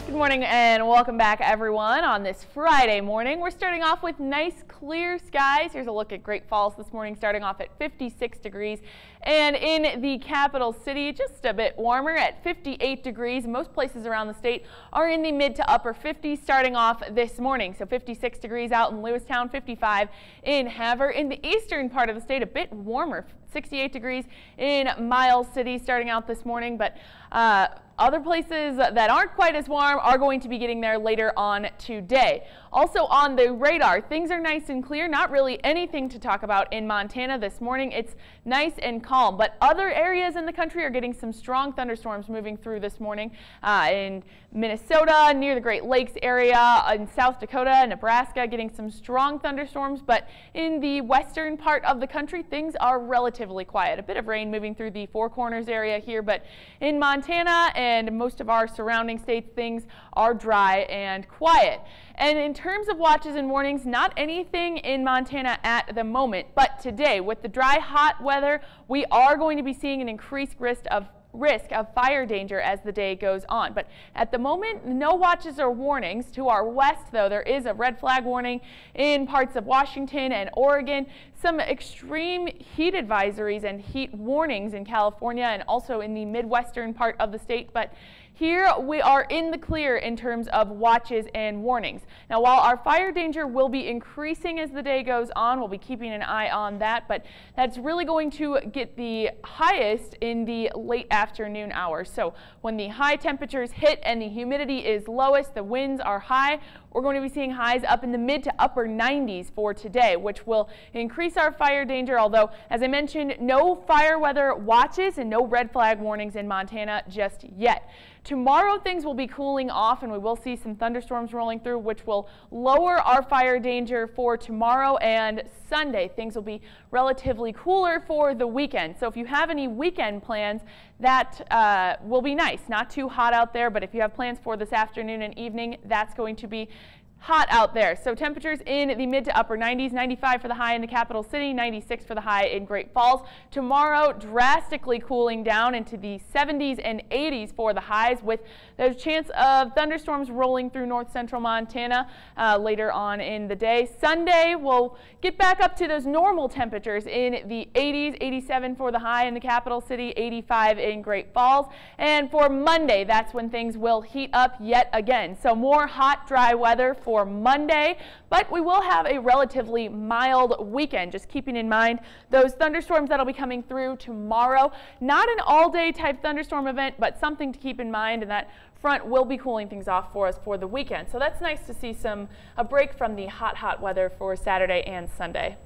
Good morning and welcome back everyone on this Friday morning. We're starting off with nice clear skies. Here's a look at Great Falls this morning, starting off at 56 degrees. And in the capital city, just a bit warmer at 58 degrees. Most places around the state are in the mid to upper 50s starting off this morning. So 56 degrees out in Lewistown, 55 in Havre. In the eastern part of the state, a bit warmer, 68 degrees in Miles City starting out this morning. But other places that aren't quite as warm are going to be getting there later on today. Also on the radar, things are nice and clear. Not really anything to talk about in Montana this morning. It's nice and calm, but other areas in the country are getting some strong thunderstorms moving through this morning. In Minnesota, near the Great Lakes area, in South Dakota and Nebraska, getting some strong thunderstorms, but in the western part of the country, things are relatively quiet. A bit of rain moving through the Four Corners area here, but in Montana and most of our surrounding states, things are dry and quiet. And in terms of watches and warnings, not anything in Montana at the moment, but today with the dry, hot weather, we are going to be seeing an increased risk of fire danger as the day goes on. But at the moment, no watches or warnings. To our west, though, there is a red flag warning in parts of Washington and Oregon. Some extreme heat advisories and heat warnings in California and also in the midwestern part of the state. But here we are in the clear in terms of watches and warnings. Now, while our fire danger will be increasing as the day goes on, we'll be keeping an eye on that, but that's really going to get the highest in the late afternoon hours. So when the high temperatures hit and the humidity is lowest, the winds are high, we're going to be seeing highs up in the mid to upper 90s for today, which will increase our fire danger, although, as I mentioned, no fire weather watches and no red flag warnings in Montana just yet. Tomorrow, things will be cooling off and we will see some thunderstorms rolling through, which will lower our fire danger for tomorrow and Sunday. Things will be relatively cooler for the weekend. So if you have any weekend plans, that will be nice. Not too hot out there, but if you have plans for this afternoon and evening, that's going to be hot out there. So temperatures in the mid to upper 90s, 95 for the high in the capital city, 96 for the high in Great Falls. Tomorrow, drastically cooling down into the 70s and 80s for the highs, with the chance of thunderstorms rolling through north central Montana later on in the day. Sunday, we'll get back up to those normal temperatures in the 80s, 87 for the high in the capital city, 85 in Great Falls. And for Monday, that's when things will heat up yet again. So more hot, dry weather for Monday, but we will have a relatively mild weekend. Just keeping in mind those thunderstorms that'll be coming through tomorrow. Not an all-day type thunderstorm event, but something to keep in mind, and that front will be cooling things off for us for the weekend. So that's nice to see a break from the hot weather for Saturday and Sunday.